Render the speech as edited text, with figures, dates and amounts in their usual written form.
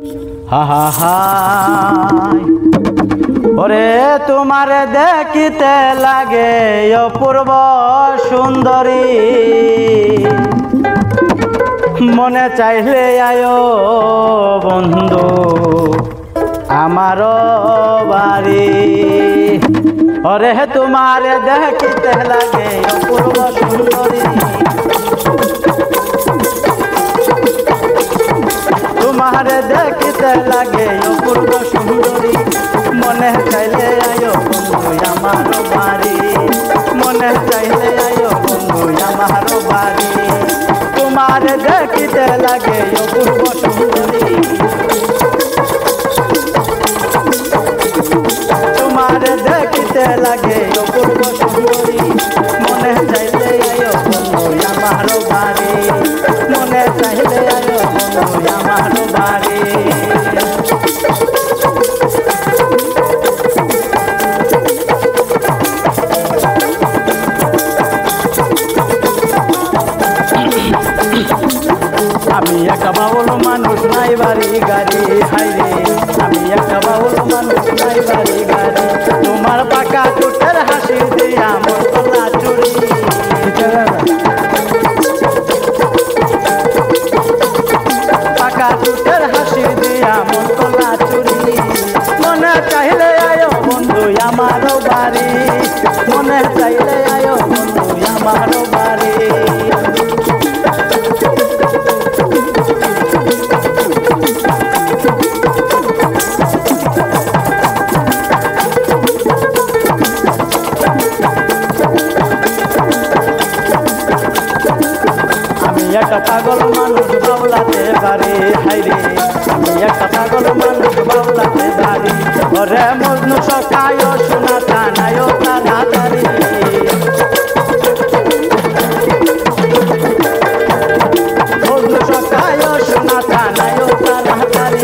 হা হা হা ওরে তোমারে দেখিতে লাগে অপূর্ব সুন্দরী, মনে চাইলে আয়ো বন্ধু আমার বাড়ি। ওরে তোমারে দেখিতে লাগে অপূর্ব সুন্দরী, তোমারে দেখিতে লাগে অপূর্ব সুন্দরী, মনে চাইলে আয়ো বন্ধু আমার বাড়ি, মনে চাইলে আয়ো বন্ধু আমার বাড়ি। তোমারে দেখিতে লাগে অপূর্ব সুন্দরী, তোমারে দেখিতে লাগে অপূর্ব সুন্দরী, মনে চাইলে আয়ো বন্ধু আমার বাড়ি, মনে চাইলে আয়ো বন্ধু আমার বাড়ি। আমি একটা বাউল মানুষ নাই বাড়ি গাড়ি, হাইরে আমি একটা বাউল মানুষ নাই বাড়ি গাড়ি। তোমার পাকা চোখের হাসি দিয়া মন কলা চুরি, পাকা চোখের হাসি দিয়া মন কলা চুরি, মনে চাইলে আয়ো বন্ধু আমার বাড়ি, মনে চাইলে আয়ো বন্ধু আমার বাড়ি। একটা পাগল মানুষ বাউলাতে বাড়ি, হাইরে আমি একটা পাগল মানুষ বাউলাতে বাড়ি। ওরে মজনু সকায় শোনা থানায় তাড়াতাড়ি, মজনু সকায় শোনা থানায় তাড়াতাড়ি।